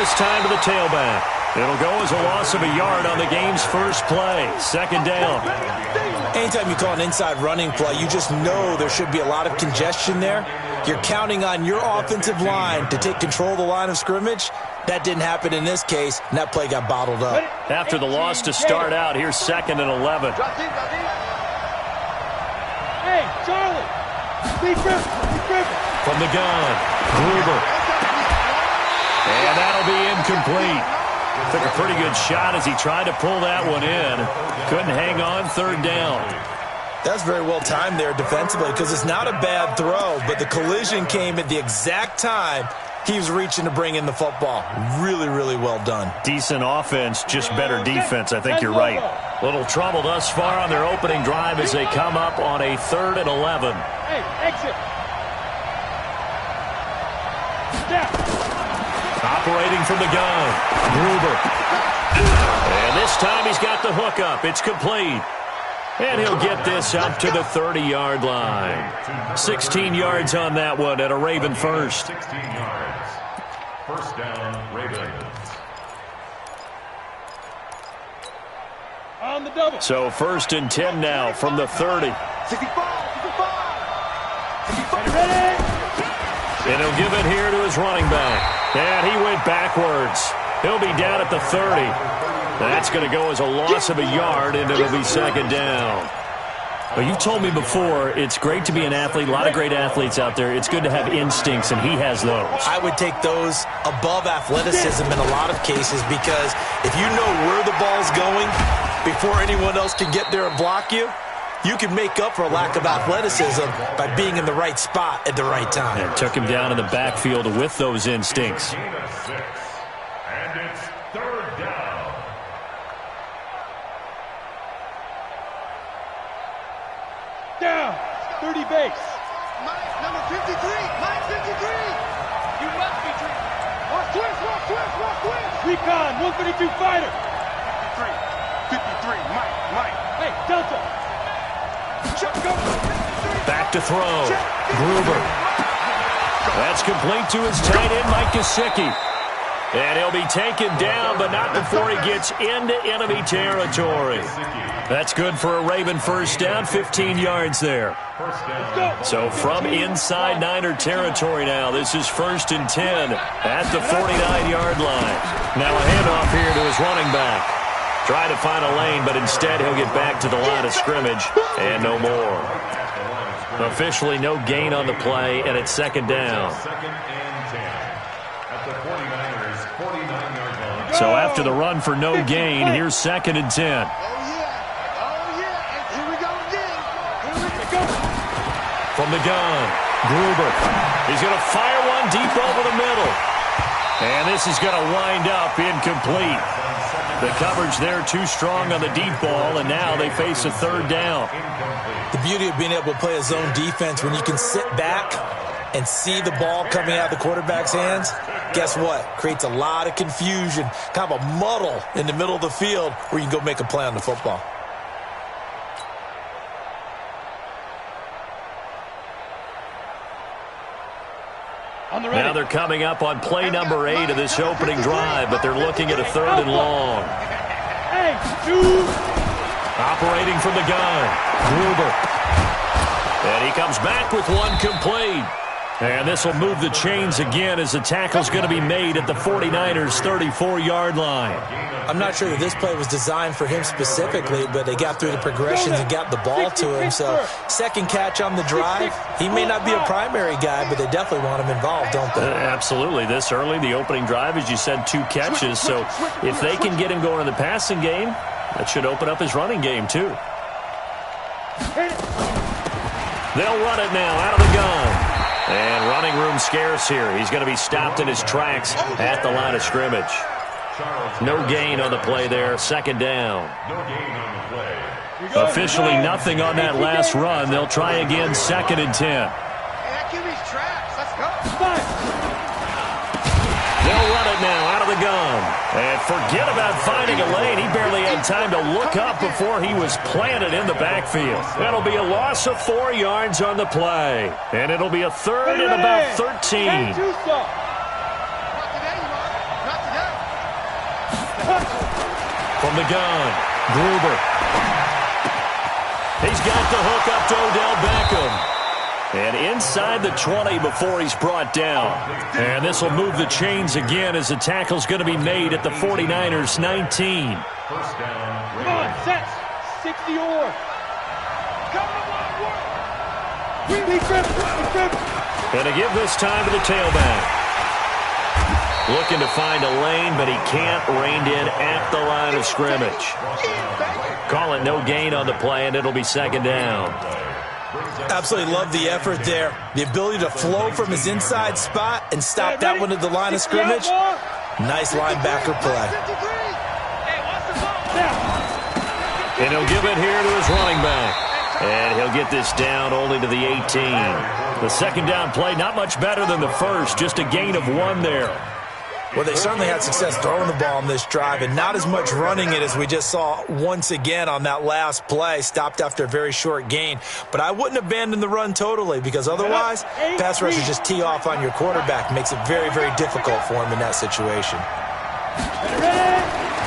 this time to the tailback. It'll go as a loss of a yard on the game's first play. Second down. Anytime you call an inside running play, you just know there should be a lot of congestion there. You're counting on your offensive line to take control of the line of scrimmage. That didn't happen in this case, and that play got bottled up. After the loss to start out, here's 2nd and 11. Hey, Charlie. From the gun, Gruber. And that'll be incomplete. Took a pretty good shot as he tried to pull that one in. Couldn't hang on, 3rd down. That's very well timed there defensively because it's not a bad throw, but the collision came at the exact time he was reaching to bring in the football. Really, really well done. Decent offense, just better defense. I think you're right. Little trouble thus far on their opening drive as they come up on a 3rd and 11. Hey, exit. Operating from the gun, Gruber. And this time he's got the hook up. It's complete. And he'll get this up to the 30-yard line. 16 yards on that one at a Raven first. 16 yards. First down, Ravens. On the double. So 1st and 10 now from the 30. 65. And he'll give it here to his running back. And he went backwards. He'll be down at the 30. That's going to go as a loss of a yard, and it'll be 2nd down. Well, you told me before, it's great to be an athlete. A lot of great athletes out there. It's good to have instincts, and he has those. I would take those above athleticism in a lot of cases because if you know where the ball's going before anyone else can get there and block you, you can make up for a lack of athleticism by being in the right spot at the right time. And took him down in the backfield with those instincts. And it's 3rd down. Down. 30 base. Mike, number 53. Mike, 53. You must be treated. Watch twist. Recon, 152 fighter. 53. Mike. Hey, Delta. Back to throw. Gruber. That's complete to his tight end, Mike Gesicki. And he'll be taken down, but not before he gets into enemy territory. That's good for a Raven first down, 15 yards there. So from inside Niner territory now, this is 1st and 10 at the 49-yard line. Now a handoff here to his running back. Try to find a lane, but instead he'll get back to the line of scrimmage and no more. Officially no gain on the play, and it's 2nd down. 2nd and 10 at the 49ers' 49-yard line. So after the run for no gain, here's 2nd and 10. Oh, yeah. And here we go again. From the gun, Gruber. He's going to fire one deep over the middle. And this is going to wind up incomplete. The coverage there too strong on the deep ball, and now they face a 3rd down. The beauty of being able to play a zone defense when you can sit back and see the ball coming out of the quarterback's hands, guess what? Creates a lot of confusion, kind of a muddle in the middle of the field where you can go make a play on the football. Now they're coming up on play number 8 of this opening drive, but they're looking at a 3rd and long. Operating from the gun, Gruber. And he comes back with one complete. And this will move the chains again as the tackle's going to be made at the 49ers' 34-yard line. I'm not sure that this play was designed for him specifically, but they got through the progressions and got the ball to him. So 2nd catch on the drive. He may not be a primary guy, but they definitely want him involved, don't they? Absolutely. This early, the opening drive, as you said, 2 catches. So if they can get him going in the passing game, that should open up his running game too. They'll run it now out of the gun. And running room scarce here. He's going to be stopped in his tracks at the line of scrimmage. No gain on the play there. 2nd down. No gain on the play. Officially nothing on that last run. They'll try again, 2nd and 10. Hey, that QB's tracks. Let's go. They'll run it now out of the gun. And forget about finding a lane. He barely had time to look up before he was planted in the backfield. That'll be a loss of 4 yards on the play. And it'll be a 3rd and about 13. Not today, Mark. Not today. From the gun, Gruber. He's got the hook up to Odell Beckham. And inside the 20 before he's brought down. And this will move the chains again as the tackle's going to be made at the 49ers 19. First down. Come on, sets. 60 or. Come on, work. And to give this time to the tailback. Looking to find a lane, but he can't. Reined in at the line of scrimmage. Call it no gain on the play, and it'll be second down. Absolutely love the effort there. The ability to flow from his inside spot and stop that one at the line of scrimmage. Nice linebacker play. And he'll give it here to his running back. And he'll get this down only to the 18. The second down play, not much better than the first. Just a gain of 1 there. Well, they certainly had success throwing the ball on this drive, and not as much running it as we just saw once again on that last play. Stopped after a very short gain. But I wouldn't abandon the run totally, because otherwise, pass rushers just tee off on your quarterback. Makes it very, very difficult for him in that situation.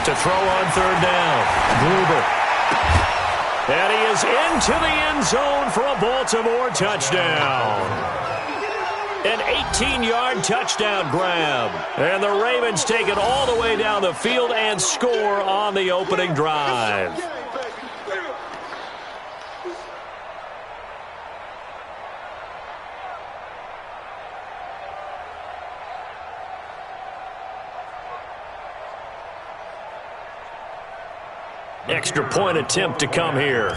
To throw on third down, Gruber. And he is into the end zone for a Baltimore touchdown. An 18-yard touchdown grab. And the Ravens take it all the way down the field and score on the opening drive. Extra point attempt to come here.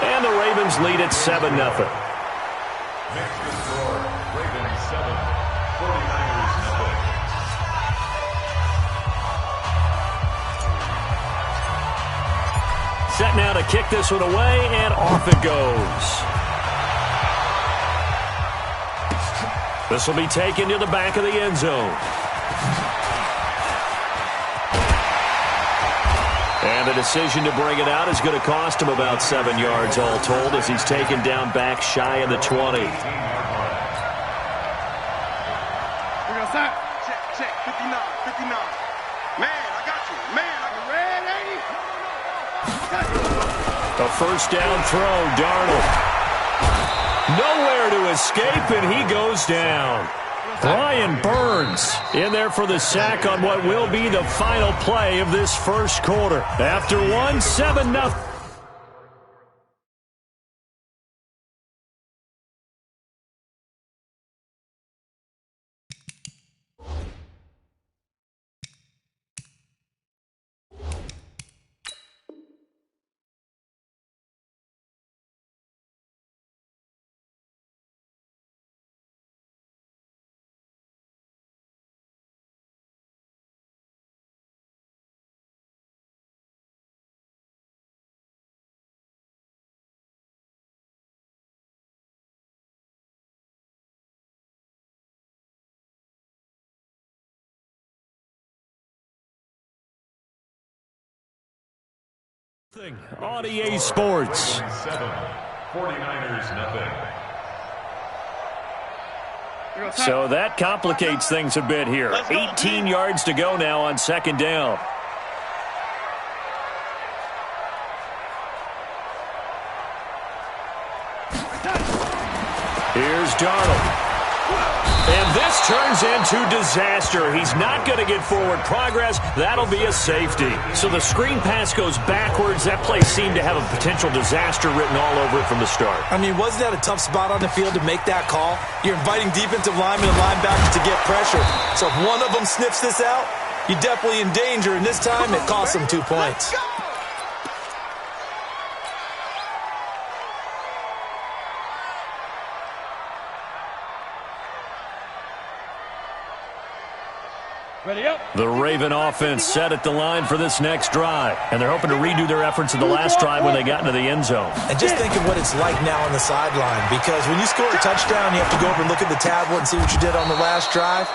And the Ravens lead at 7-0. Next to score, Ravens 7, 49ers 0. Set now to kick this one away, and off it goes. This will be taken to the back of the end zone. And the decision to bring it out is going to cost him about 7 yards all told as he's taken down back shy of the 20. We're going to stop. Check, 59. Man, I got you. Man, I can red, ain't he? A first down throw, Darnold. Nowhere to escape, and he goes down. Brian Burns in there for the sack on what will be the final play of this first quarter. After 7-0. On EA Sports. 7, 49ers 0. So that complicates things a bit here. 18 yards to go now on second down. Here's Darnold. And this turns into disaster. He's not going to get forward progress. That'll be a safety. So the screen pass goes backwards. That play seemed to have a potential disaster written all over it from the start. I mean, wasn't that a tough spot on the field to make that call? You're inviting defensive linemen and linebackers to get pressure. So if one of them sniffs this out, you're definitely in danger. And this time, it cost them 2 points. Ready up. The Raven offense set at the line for this next drive. And they're hoping to redo their efforts in the last drive when they got into the end zone. And just think of what it's like now on the sideline. Because when you score a touchdown, you have to go over and look at the tablet and see what you did on the last drive.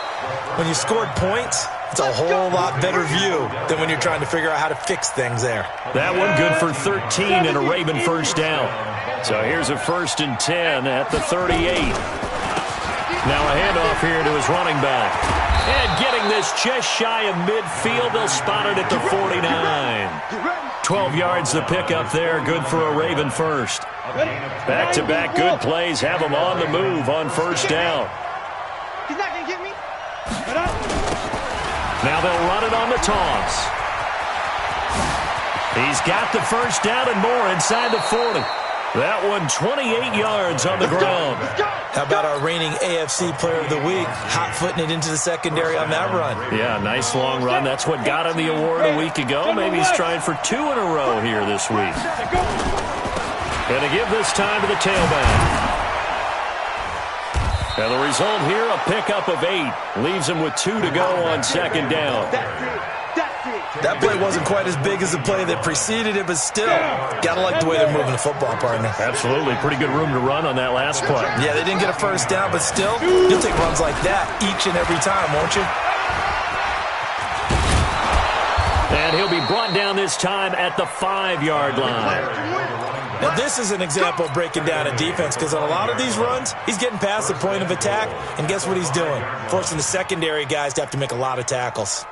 When you scored points, it's a whole lot better view than when you're trying to figure out how to fix things there. That one good for 13 and a Raven first down. So here's a 1st and 10 at the 38. Now a handoff here to his running back. And getting this just shy of midfield, they'll spot it at the 49. 12 yards to pick up there, good for a Raven first. Back-to-back good plays have him on the move on first down. He's not going to get me. Now they'll run it on the toss. He's got the first down and more inside the 40. That one 28 yards on the ground. How about our reigning AFC Player of the Week, hot-footing it into the secondary on that run? Yeah, nice long run. That's what got him the award a week ago. Maybe he's trying for 2 in a row here this week. Going to give this time to the tailback. And the result here, a pickup of 8. Leaves him with 2 to go on second down. That play wasn't quite as big as the play that preceded it, but still, gotta like the way they're moving the football, partner. Absolutely. Pretty good room to run on that last play. Yeah, they didn't get a first down, but still, you'll take runs like that each and every time, won't you? And he'll be brought down this time at the 5-yard line. Now, this is an example of breaking down a defense, because on a lot of these runs, he's getting past the point of attack, and guess what he's doing? Forcing the secondary guys to have to make a lot of tackles.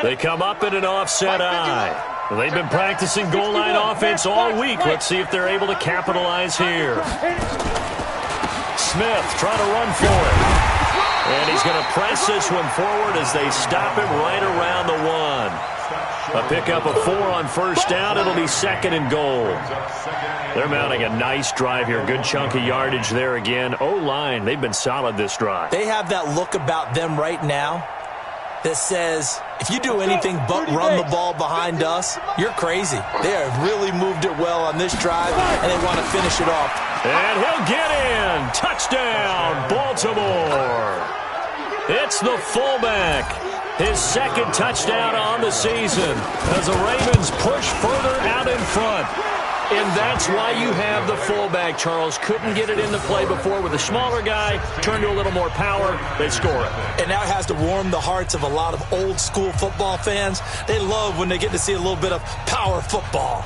They come up in an offset eye. They've been practicing goal line offense all week. Let's see if they're able to capitalize here. Smith trying to run for it. And he's going to press this one forward as they stop him right around the 1. A pickup of 4 on first down. It'll be second and goal. They're mounting a nice drive here. Good chunk of yardage there again. O-line, they've been solid this drive. They have that look about them right now that says, if you do anything but run the ball behind us, you're crazy. They have really moved it well on this drive, and they want to finish it off. And he'll get in. Touchdown, Baltimore. It's the fullback. His second touchdown on the season as the Ravens push further out in front. And that's why you have the fullback, Charles. Couldn't get it into play before with a smaller guy. Turned to a little more power. They score it. And now it has to warm the hearts of a lot of old-school football fans. They love when they get to see a little bit of power football.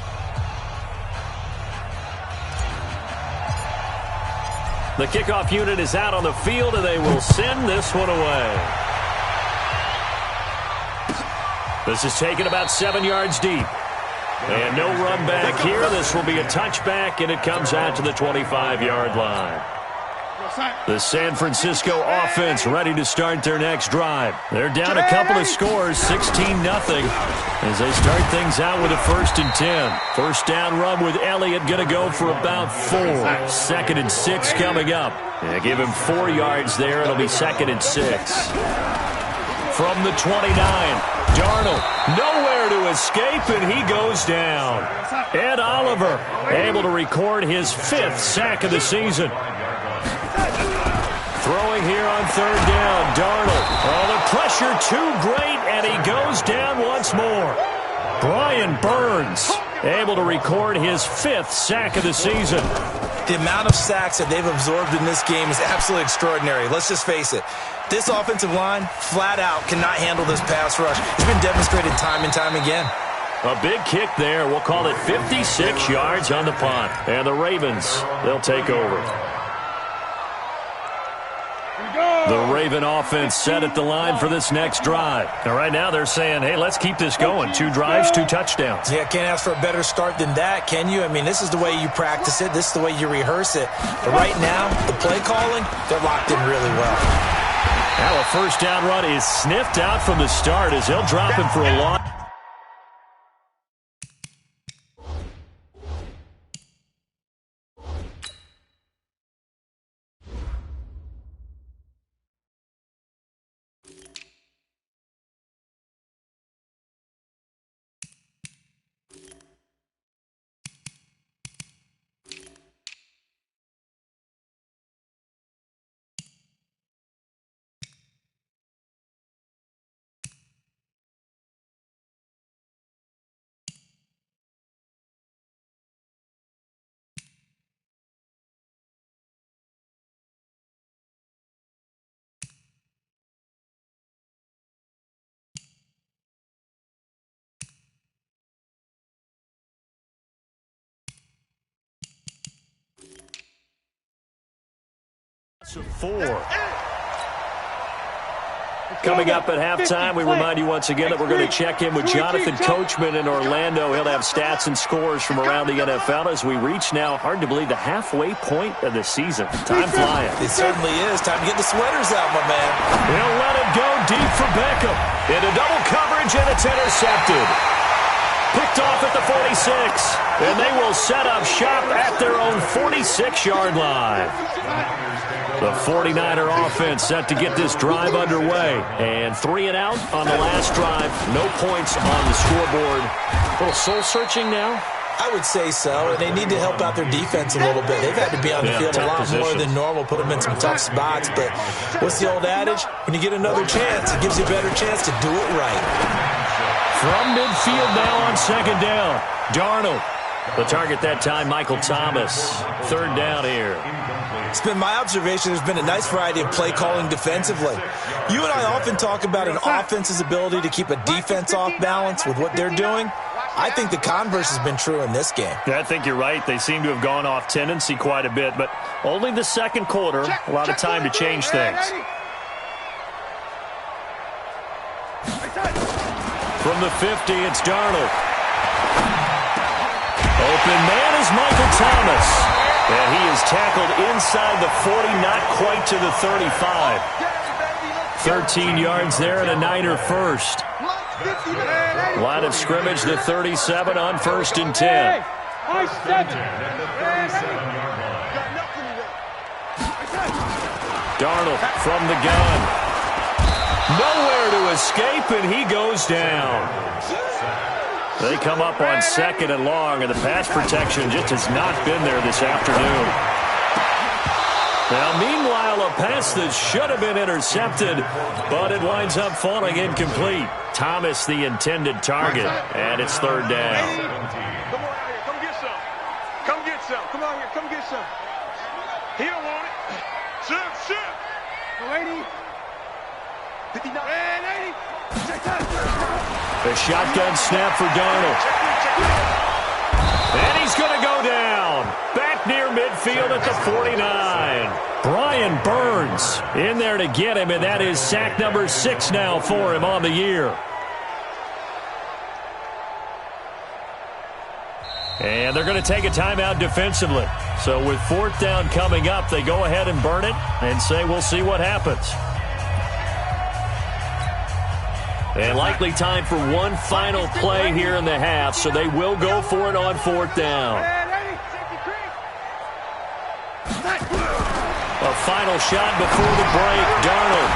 The kickoff unit is out on the field, and they will send this one away. This is taken about 7 yards deep. And no run back here. This will be a touchback, and it comes out to the 25-yard line. The San Francisco offense ready to start their next drive. They're down a couple of scores, 16-0, as they start things out with a 1st and 10. First down run with Elliott going to go for about 4. 2nd and 6 coming up. Give him 4 yards there. It'll be 2nd and 6. From the 29, Darnold nowhere to escape, and he goes down. Ed Oliver able to record his 5th sack of the season. Throwing here on 3rd down, Darnold. Oh, the pressure too great, and he goes down once more. Brian Burns able to record his 5th sack of the season. The amount of sacks that they've absorbed in this game is absolutely extraordinary. Let's just face it. This offensive line, flat out, cannot handle this pass rush. It's been demonstrated time and time again. A big kick there. We'll call it 56 yards on the punt. And the Ravens, they'll take over. The Raven offense set at the line for this next drive. And right now they're saying, hey, let's keep this going. 2 drives, 2 touchdowns. Yeah, can't ask for a better start than that, can you? I mean, this is the way you practice it. This is the way you rehearse it. But right now, the play calling, they're locked in really well. Now a first down run is sniffed out from the start as he'll drop him for a long. Of 4. Coming up at halftime, we remind you once again that we're going to check in with Jonathan Coachman in Orlando. He'll have stats and scores from around the NFL as we reach now, hard to believe, the halfway point of the season. Time flying. It certainly is. Time to get the sweaters out, my man. He'll let it go deep for Beckham. Into double coverage, and it's intercepted. Picked off at the 46, and they will set up shop at their own 46-yard line. The 49er offense set to get this drive underway. And 3 and out on the last drive. No points on the scoreboard. A little soul-searching now? I would say so, and they need to help out their defense a little bit. They've had to be on the field a lot more than normal, put them in some tough spots. But what's the old adage? When you get another chance, it gives you a better chance to do it right. From midfield now on second down. Darnold. The target that time, Michael Thomas. Third down here. It's been my observation there's been a nice variety of play calling defensively. You and I often talk about an offense's ability to keep a defense off balance with what they're doing. I think the converse has been true in this game. Yeah, I think you're right. They seem to have gone off tendency quite a bit, but only the second quarter, a lot of time to change things. From the 50, it's Darnold. Open man is Michael Thomas. And he is tackled inside the 40, not quite to the 35. 13 yards there and a Niner first. Line of scrimmage, the 37 on 1st and 10. Darnold from the gun. Nowhere to escape, and he goes down. They come up on 2nd and long, and the pass protection just has not been there this afternoon. Now, meanwhile, a pass that should have been intercepted, but it winds up falling incomplete. Thomas, the intended target, and it's 3rd down. Come on out here. Come get some. Come get some. Come on here. Come get some. He don't want it. Shoot. 80. 59. 80. Check that. The shotgun snap for Darnold. And he's going to go down. Back near midfield at the 49. Brian Burns in there to get him, and that is sack number 6 now for him on the year. And they're going to take a timeout defensively. So with 4th down coming up, they go ahead and burn it and say we'll see what happens. And likely time for one final play here in the half, so they will go for it on 4th down. A final shot before the break, Darnold.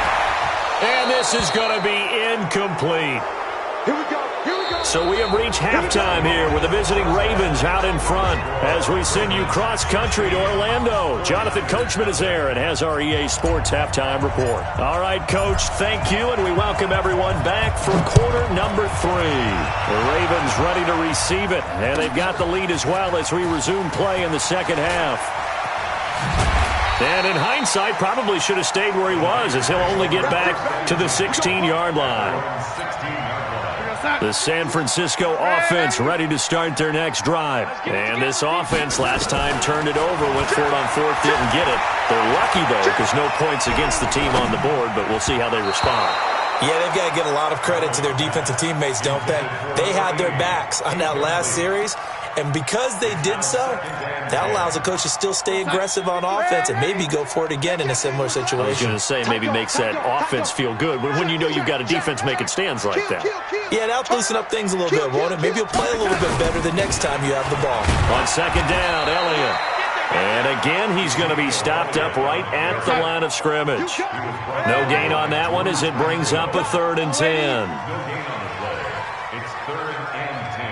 And this is going to be incomplete. Here we go. So we have reached halftime here with the visiting Ravens out in front as we send you cross-country to Orlando. Jonathan Coachman is there and has our EA Sports halftime report. All right, Coach, thank you, and we welcome everyone back for quarter number 3. The Ravens ready to receive it, and they've got the lead as well as we resume play in the second half. And in hindsight, probably should have stayed where he was as he'll only get back to the 16-yard line. The San Francisco offense ready to start their next drive. And this offense last time turned it over, went for it on 4th, didn't get it. They're lucky, though, because no points against the team on the board, but we'll see how they respond. Yeah, they've got to give a lot of credit to their defensive teammates, don't they? They had their backs on that last series, and because they did so, that allows the coach to still stay aggressive on offense and maybe go for it again in a similar situation. I was going to say maybe makes that offense feel good, but when you know you've got a defense making stands like that. Yeah, that'll loosen up things a little bit, won't it? Maybe you'll play a little bit better the next time you have the ball. On 2nd down, Elliott. And again, he's going to be stopped up right at the line of scrimmage. No gain on that one as it brings up a 3rd and 10. It's 3rd and 10.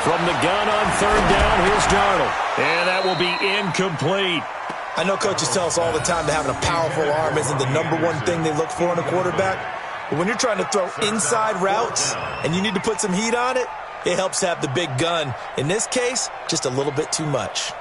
From the gun on 3rd down, here's Darnold. And that will be incomplete. I know coaches tell us all the time that having a powerful arm isn't the #1 thing they look for in a quarterback. But when you're trying to throw inside routes and you need to put some heat on it, it helps to have the big gun. In this case, just a little bit too much.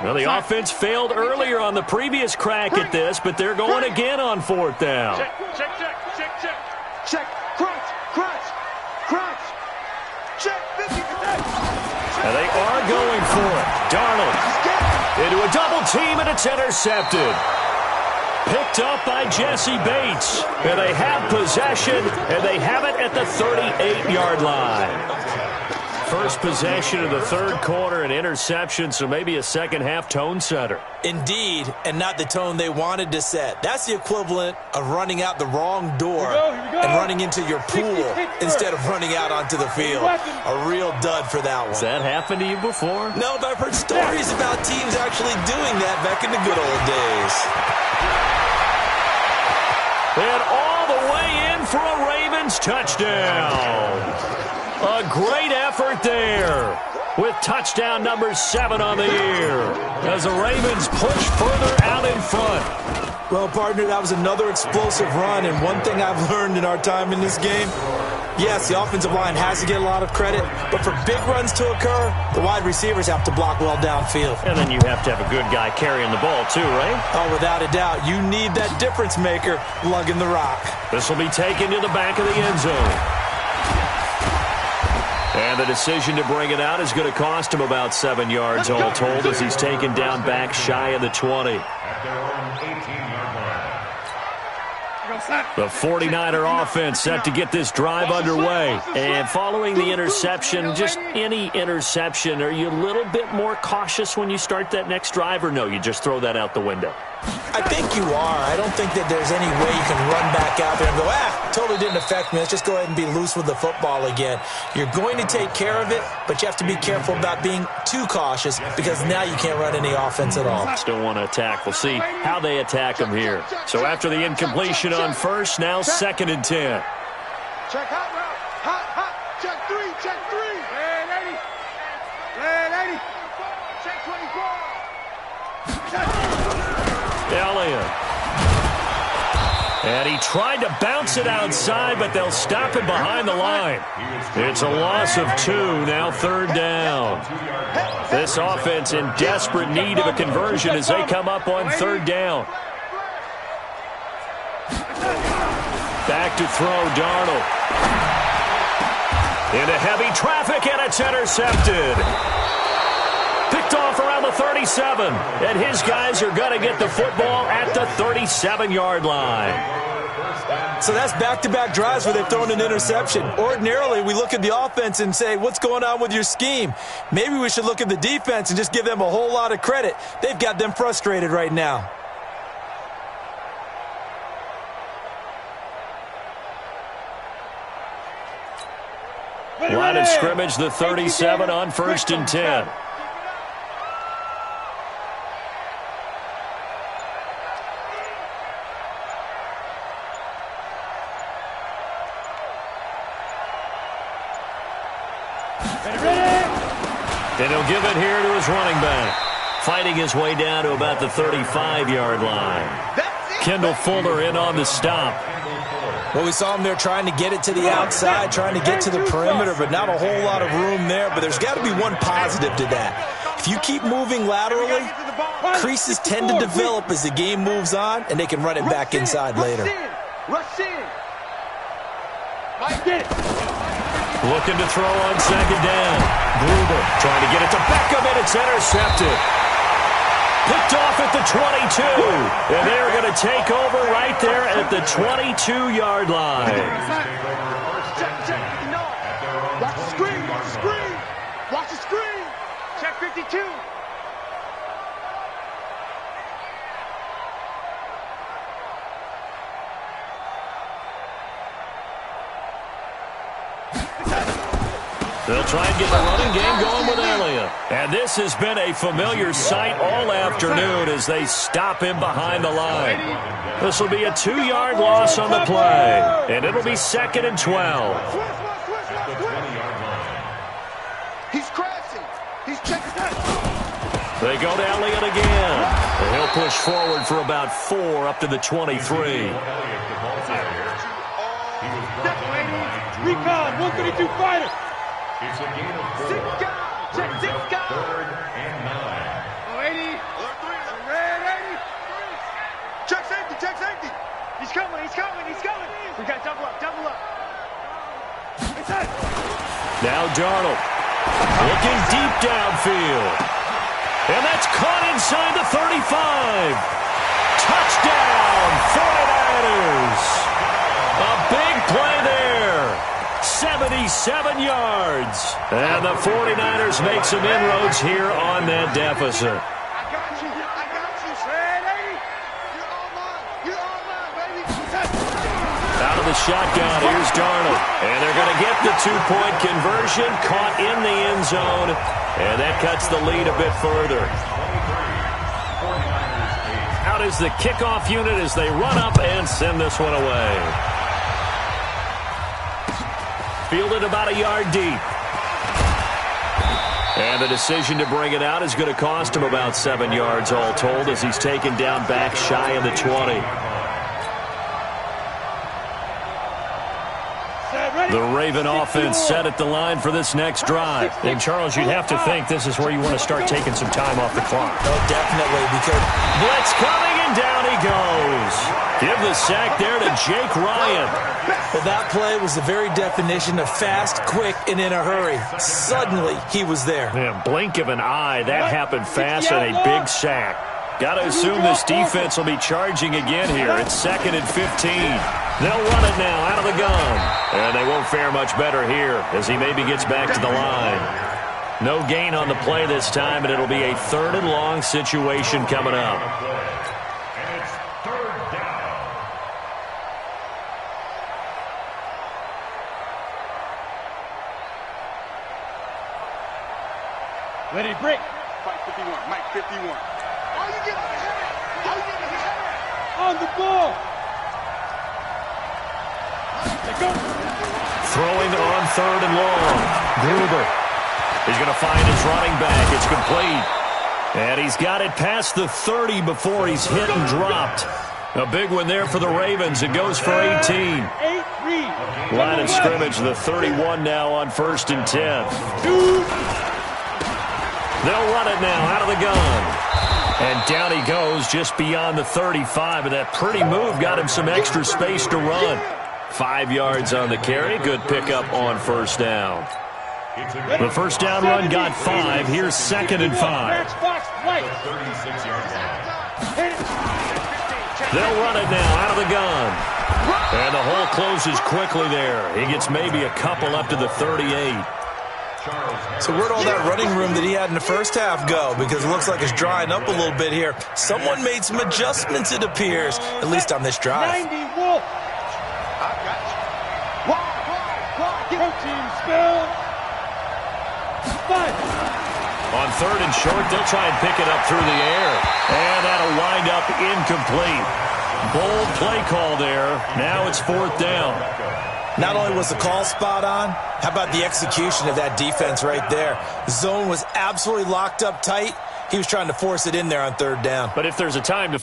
Well, the offense failed earlier on the previous crack at this, but they're going again on 4th down. Check. Crunch. And they are going for it. Darnold into a double team, and it's intercepted. Picked up by Jesse Bates. And they have possession, and they have it at the 38-yard line. First possession of the third quarter, an interception, so maybe a second-half tone setter. Indeed, and not the tone they wanted to set. That's the equivalent of running out the wrong door and running into your pool instead of running out onto the field. A real dud for that one. Has that happened to you before? No, but I've heard stories about teams actually doing that back in the good old days. And all the way in for a Ravens touchdown. A great effort there with touchdown number 7 on the year as the Ravens push further out in front. Well, partner, that was another explosive run, and one thing I've learned in our time in this game, yes, the offensive line has to get a lot of credit, but for big runs to occur, the wide receivers have to block well downfield. And then you have to have a good guy carrying the ball too, right? Oh, without a doubt. You need that difference maker lugging the rock. This will be taken to the back of the end zone. And the decision to bring it out is going to cost him about 7 yards all told as he's taken down back shy of the 20. The 49er offense set to get this drive underway. And following the interception, just any interception, are you a little bit more cautious when you start that next drive, or no, you just throw that out the window? I think you are. I don't think that there's any way you can run back out there and go, totally didn't affect me. Let's just go ahead and be loose with the football again. You're going to take care of it, but you have to be careful about being too cautious because now you can't run any offense at all. Still want to attack. We'll see how they attack them here. So after the incompletion on first, now 2nd and 10. Check hot route. Hot. Check 3. Red 80. Check 24. Elliott. And he tried to bounce it outside, but they'll stop it behind the line. It's a loss of 2, now 3rd down. This offense in desperate need of a conversion as they come up on 3rd down. Back to throw, Darnold. Into heavy traffic, and it's intercepted. Picked off around the 37, and his guys are going to get the football at the 37-yard line. So that's back-to-back drives where they've thrown an interception. Ordinarily, we look at the offense and say, what's going on with your scheme? Maybe we should look at the defense and just give them a whole lot of credit. They've got them frustrated right now. Line of scrimmage, the 37 on 1st and 10. And he'll give it here to his running back. Fighting his way down to about the 35-yard line. Kendall Fuller in on the stop. Well, we saw him there trying to get it to the outside, trying to get to the perimeter, but not a whole lot of room there. But there's got to be one positive to that. If you keep moving laterally, creases tend to develop as the game moves on, and they can run it back inside later. Rush in. Might get it. Looking to throw on 2nd down. Gruber trying to get it to Beckham, and it's intercepted. Picked off at the 22. And they're going to take over right there at the 22-yard line. Check. No. Watch the screen. Watch the screen. Check 52. They'll try and get the running game going with Elliott. And this has been a familiar sight all afternoon as they stop him behind the line. This will be a 2-yard loss on the play. And it'll be 2nd and 12. He's crashing. He's checking that. They go to Elliott again. And he'll push forward for about 4 up to the 23. Recon, 132 fighter. It's a gain of 4. 6 guys. Check 6 guys. 3rd and 9. Oh, 80. Red 80. Check safety. He's coming. We got double up. Now Darnold Looking deep downfield. And that's caught inside the 35. Touchdown, 49ers. A big play there. 77 yards. And the 49ers make some inroads here on that deficit. Out of the shotgun, here's Darnold. And they're going to get the two-point conversion, caught in the end zone. And that cuts the lead a bit further. Out is the kickoff unit as they run up and send this one away. Fielded about a yard deep. And the decision to bring it out is going to cost him about 7 yards all told as he's taken down back shy of the 20. The Raven offense set at the line for this next drive. And, Charles, you'd have to think this is where you want to start taking some time off the clock. Oh, definitely, because blitz coming, and down he goes. Give the sack there to Jake Ryan. Well, that play was the very definition of fast, quick, and in a hurry. Suddenly, he was there. Man, blink of an eye, that happened fast and a big sack. Got to assume this defense will be charging again here. It's 2nd and 15. They'll run it now out of the gun. And they won't fare much better here as he maybe gets back to the line. No gain on the play this time, and it'll be a 3rd and long situation coming up. And it's 3rd down. Ready, break. Mike 51, Mike 51. All you get On the ball. Let's go. Throwing on 3rd and long. Gruber. He's going to find his running back. It's complete. And he's got it past the 30 before he's hit and dropped. A big one there for the Ravens. It goes for 18. Line of scrimmage, the 31 now on 1st and 10. They'll run it now out of the gun. And down he goes just beyond the 35. And that pretty move got him some extra space to run. 5 yards on the carry. Good pickup on 1st down. The 1st down run got 5. Here's 2nd and 5. They'll run it now out of the gun. And the hole closes quickly there. He gets maybe a couple up to the 38. So where'd all that running room that he had in the first half go? Because it looks like it's drying up a little bit here. Someone made some adjustments, it appears, at least on this drive. 90 Wolf. I got you. Protein spill. 5. On 3rd and short, they'll try and pick it up through the air. And that'll wind up incomplete. Bold play call there. Now it's 4th down. Not only was the call spot on, how about the execution of that defense right there? The zone was absolutely locked up tight. He was trying to force it in there on 3rd down. But if there's a time to...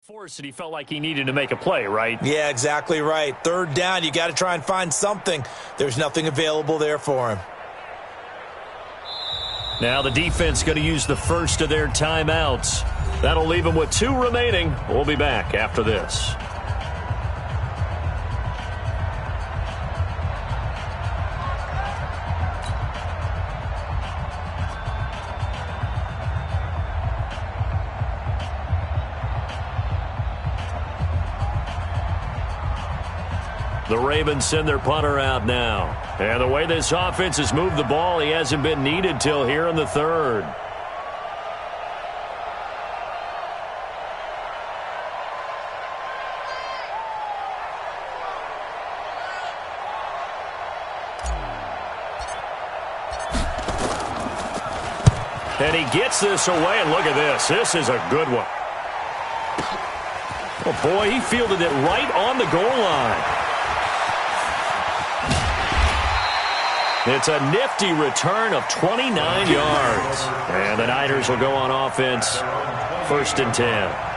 force it, he felt like he needed to make a play, right? Yeah, exactly right. 3rd down, you got to try and find something. There's nothing available there for him. Now the defense going to use the first of their timeouts. That'll leave them with 2 remaining. We'll be back after this. The Ravens send their punter out now. And the way this offense has moved the ball, he hasn't been needed till here in the 3rd. And he gets this away, and look at this. This is a good one. Oh, boy, he fielded it right on the goal line. It's a nifty return of 29 yards. And the Niners will go on offense, 1st and 10.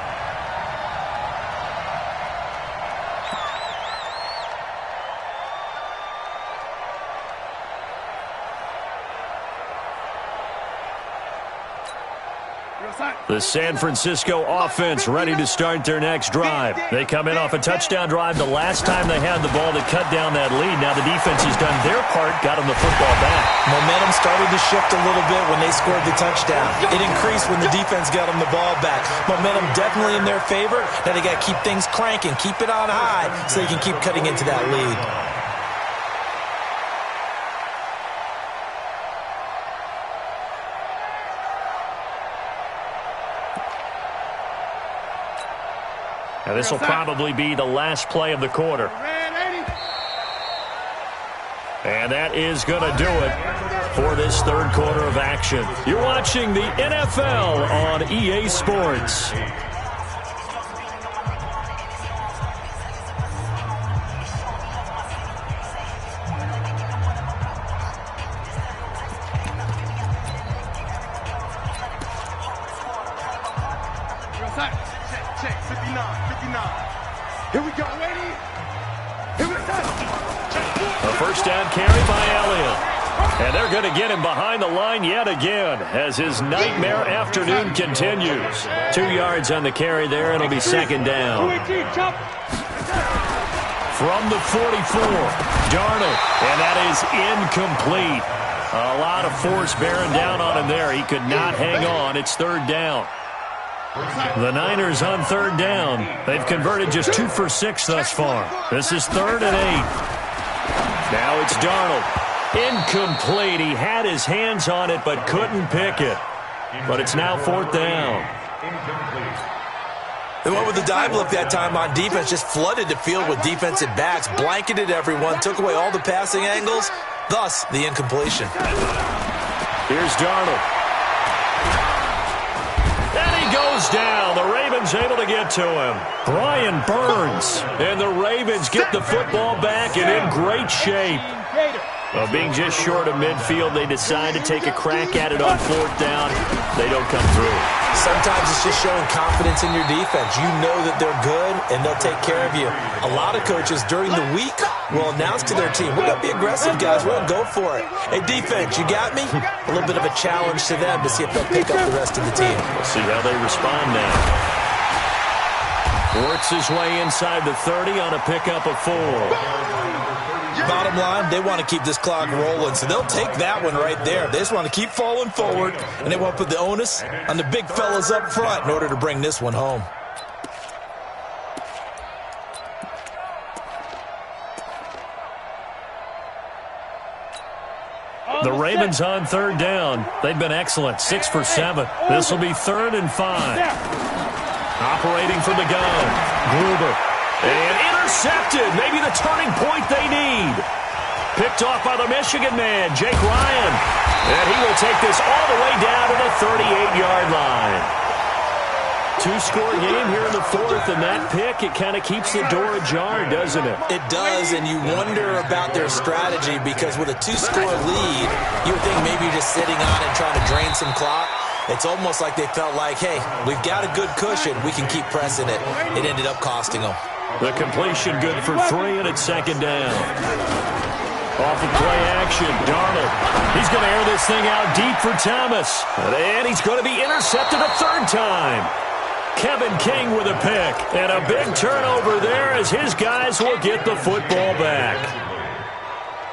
The San Francisco offense ready to start their next drive. They come in off a touchdown drive the last time they had the ball to cut down that lead. Now the defense has done their part, got them the football back. Momentum started to shift a little bit when they scored the touchdown. It increased when the defense got them the ball back. Momentum definitely in their favor. Now they got to keep things cranking, keep it on high so they can keep cutting into that lead. And this will probably be the last play of the quarter. And that is going to do it for this third quarter of action. You're watching the NFL on EA Sports. Check, 59. Here we go, lady. Here we go. A first down carry by Elliott. And they're going to get him behind the line yet again as his nightmare afternoon continues. 2 yards on the carry there. It'll be 2nd down. From the 44, Darnold. And that is incomplete. A lot of force bearing down on him there. He could not hang on. It's 3rd down. The Niners on 3rd down. They've converted just 2 for 6 thus far. This is 3rd and 8. Now it's Darnold. Incomplete. He had his hands on it but couldn't pick it. But it's now 4th down. They went with the dive look that time on defense, just flooded the field with defensive backs, blanketed everyone, took away all the passing angles, thus the incompletion. Here's Darnold. Goes down. The Ravens able to get to him. Brian Burns. And the Ravens get the football back and in great shape. Well, being just short of midfield, they decide to take a crack at it on 4th down. They don't come through. Sometimes it's just showing confidence in your defense. You know that they're good, and they'll take care of you. A lot of coaches during the week will announce to their team, we're going to be aggressive, guys. We're going to go for it. Hey, defense, you got me? A little bit of a challenge to them to see if they'll pick up the rest of the team. We'll see how they respond now. Works his way inside the 30 on a pickup of 4. Bottom line, they want to keep this clock rolling, so they'll take that one right there. They just want to keep falling forward, and they want to put the onus on the big fellas up front in order to bring this one home. The Ravens on 3rd down. They've been excellent, 6 for 7. This will be 3rd and 5. Operating from the gun, Gruber. And intercepted, maybe the turning point they need. Picked off by the Michigan man, Jake Ryan. And he will take this all the way down to the 38-yard line. 2-score game here in the 4th, and that pick, it kind of keeps the door ajar, doesn't it? It does, and you wonder about their strategy because with a 2-score lead, you would think maybe you're just sitting on it trying to drain some clock. It's almost like they felt like, hey, we've got a good cushion. We can keep pressing it. It ended up costing them. The completion good for 3, and it's 2nd down. Off of play action, Darnold. He's going to air this thing out deep for Thomas. And he's going to be intercepted a 3rd time. Kevin King with a pick. And a big turnover there as his guys will get the football back.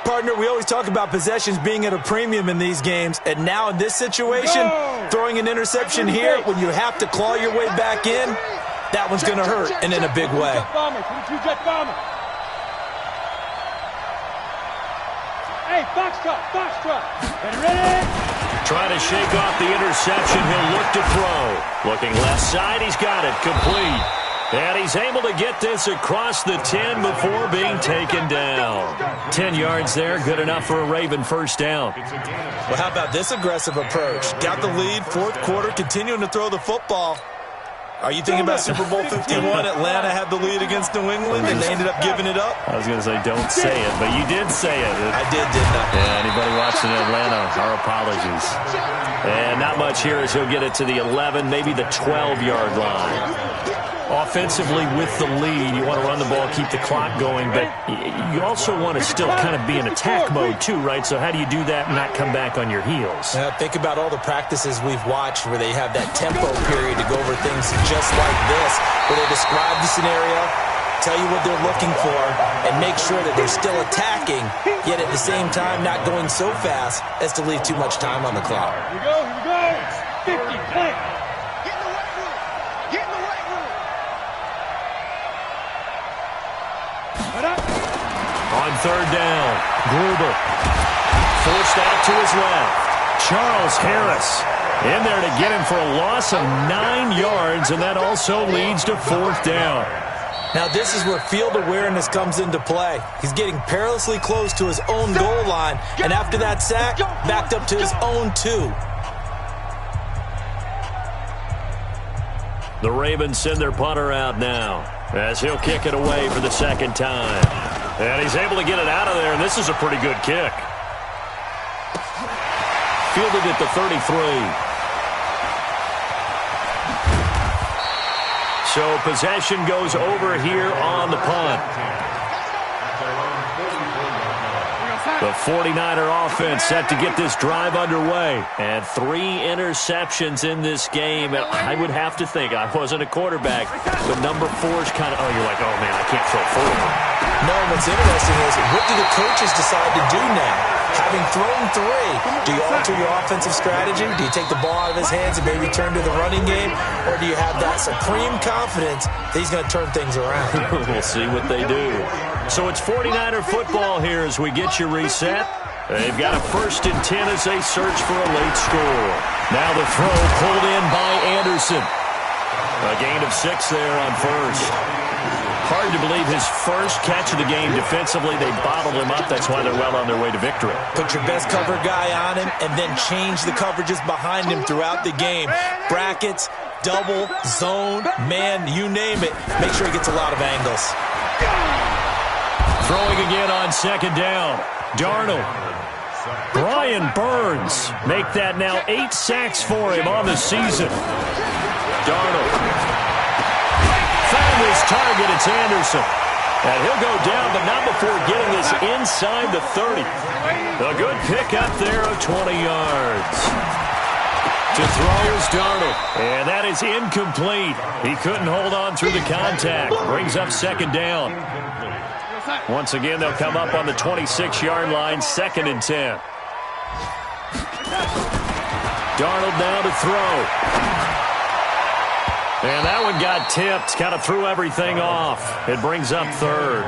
Partner, we always talk about possessions being at a premium in these games. And now in this situation, throwing an interception here when you have to claw your way back in, that one's going to hurt, and in a big way. Hey, Foxtrot. Ready? Trying to shake off the interception. He'll look to throw. Looking left side. He's got it. Complete. And he's able to get this across the 10 before being taken down. 10 yards there. Good enough for a Raven first down. Well, how about this aggressive approach? Got the lead, 4th quarter, continuing to throw the football. Are you thinking about Super Bowl 51? Atlanta had the lead against New England, and they ended up giving it up? I was going to say, don't say it, but you did say it. I did, didn't I? Yeah, anybody watching Atlanta, our apologies. And not much here as he'll get it to the 11, maybe the 12-yard line. Offensively with the lead, you want to run the ball, keep the clock going, but you also want to still kind of be in attack mode too, right? So how do you do that and not come back on your heels? Think about all the practices we've watched where they have that tempo period to go over things just like this, where they describe the scenario, tell you what they're looking for, and make sure that they're still attacking, yet at the same time not going so fast as to leave too much time on the clock. Here we go. 50, play. On third down, Gruber forced out to his left. Charles Harris in there to get him for a loss of 9 yards, and that also leads to fourth down. Now this is where field awareness comes into play. He's getting perilously close to his own goal line, and after that sack, backed up to his own 2. The Ravens send their punter out now as he'll kick it away for the second time. And he's able to get it out of there, and this is a pretty good kick. Fielded at the 33. So possession goes over here on the punt. The 49er offense set to get this drive underway. And 3 interceptions in this game. And I would have to think, I wasn't a quarterback, but number 4 is kind of, oh, you're like, oh, man, I can't throw 4. No, what's interesting is, what do the coaches decide to do now? Having thrown 3, do you alter your offensive strategy? Do you take the ball out of his hands and maybe turn to the running game? Or do you have that supreme confidence that he's going to turn things around? We'll see what they do. So it's 49er football here as we get you reset. They've got a 1st and 10 as they search for a late score. Now the throw pulled in by Anderson. A gain of 6 there on first. Hard to believe his first catch of the game defensively. They bottled him up. That's why they're well on their way to victory. Put your best cover guy on him and then change the coverages behind him throughout the game. Brackets, double, zone, man, you name it. Make sure he gets a lot of angles. Throwing again on second down. Darnold. Brian Burns make that now 8 sacks for him on the season. Darnold. Found his target. It's Anderson. And he'll go down, but not before getting this inside the 30. A good pickup there of 20 yards. To throw is Darnold. And that is incomplete. He couldn't hold on through the contact. Brings up second down. Once again, they'll come up on the 26-yard line, 2nd and 10. Darnold now to throw. And that one got tipped, kind of threw everything off. It brings up 3rd.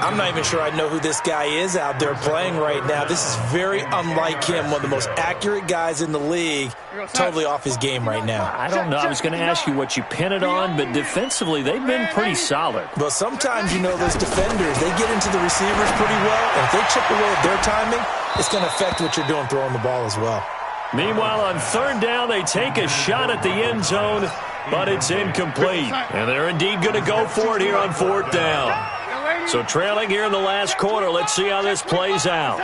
I'm not even sure I know who this guy is out there playing right now. This is very unlike him, one of the most accurate guys in the league. Totally off his game right now. I don't know. I was going to ask you what you pin it on, but defensively, they've been pretty solid. Well, sometimes, you know, those defenders, they get into the receivers pretty well, and if they chip away at their timing, it's going to affect what you're doing throwing the ball as well. Meanwhile, on 3rd down, they take a shot at the end zone, but it's incomplete. And they're indeed going to go for it here on 4th down. So trailing here in the last quarter, let's see how this plays out.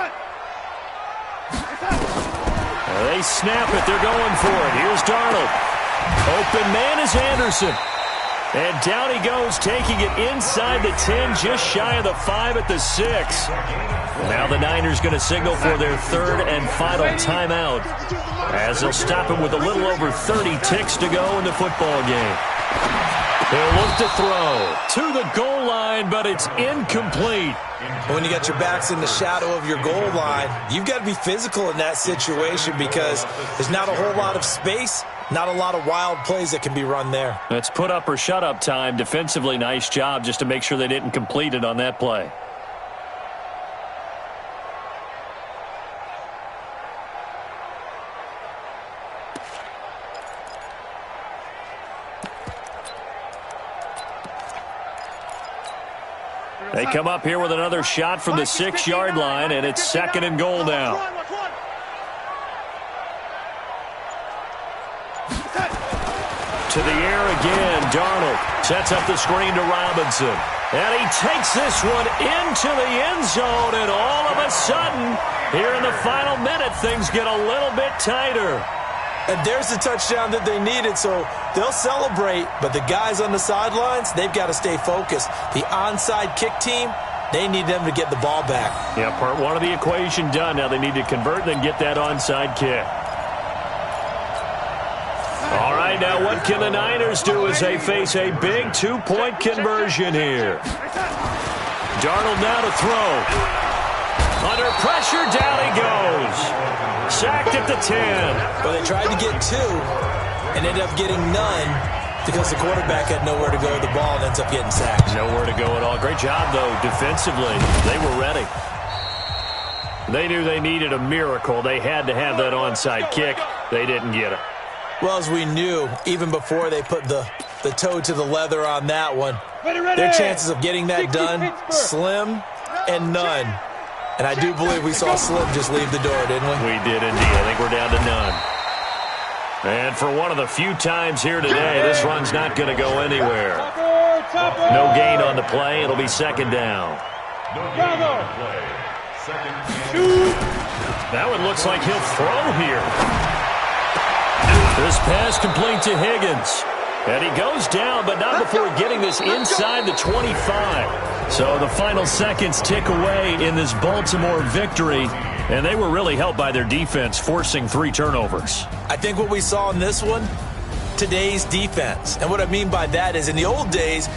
They snap it. They're going for it. Here's Darnold. Open man is Anderson. And down he goes, taking it inside the 10, just shy of the 5 at the 6. Now the Niners going to signal for their 3rd and final timeout, as they'll stop him with a little over 30 ticks to go in the football game. They'll look to throw to the goal line, but it's incomplete. When you got your backs in the shadow of your goal line, you've got to be physical in that situation because there's not a whole lot of space, not a lot of wild plays that can be run there. That's put up or shut up time. Defensively, nice job just to make sure they didn't complete it on that play. They come up here with another shot from the 6-yard line, and it's 2nd and goal now. to the air again. Darnold sets up the screen to Robinson. And he takes this one into the end zone. And all of a sudden, here in the final minute, things get a little bit tighter. And there's the touchdown that they needed, so they'll celebrate. But the guys on the sidelines, they've got to stay focused. The onside kick team, they need them to get the ball back. Yeah, part one of the equation done. Now they need to convert and then get that onside kick. All right, now what can the Niners do as they face a big two-point conversion here? Darnold now to throw. Under pressure, down he goes. Sacked at the 10. Well, they tried to get 2 and ended up getting none because the quarterback had nowhere to go with the ball and ends up getting sacked. Nowhere to go at all. Great job, though, defensively. They were ready. They knew they needed a miracle. They had to have that onside kick. They didn't get it. Well, as we knew, even before they put the toe to the leather on that one, their chances of getting that done, slim and none. And I do believe we saw Slim just leave the door, didn't we? We did indeed. I think we're down to none. And for one of the few times here today, this run's not going to go anywhere. No gain on the play. It'll be second down. That one looks like he'll throw here. This pass complete to Higgins. And he goes down, but not before getting this inside the 25. So the final seconds tick away in this Baltimore victory. And they were really helped by their defense, forcing 3 turnovers. I think what we saw in this one, today's defense. And what I mean by that is in the old days,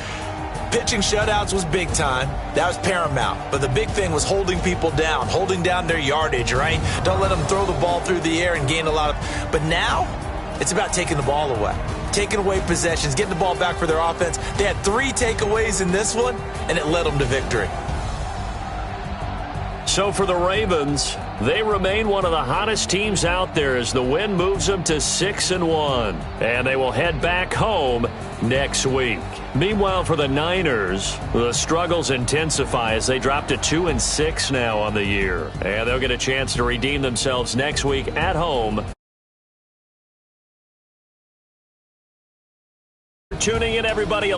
pitching shutouts was big time. That was paramount. But the big thing was holding people down, holding down their yardage, right? Don't let them throw the ball through the air and gain a lot of... But now, it's about taking the ball away. Taking away possessions, getting the ball back for their offense. They had 3 takeaways in this one, and it led them to victory. So for the Ravens, they remain one of the hottest teams out there as the win moves them to 6-1. And they will head back home next week. Meanwhile, for the Niners, the struggles intensify as they drop to 2-6 now on the year. And they'll get a chance to redeem themselves next week at home. Tuning in, everybody.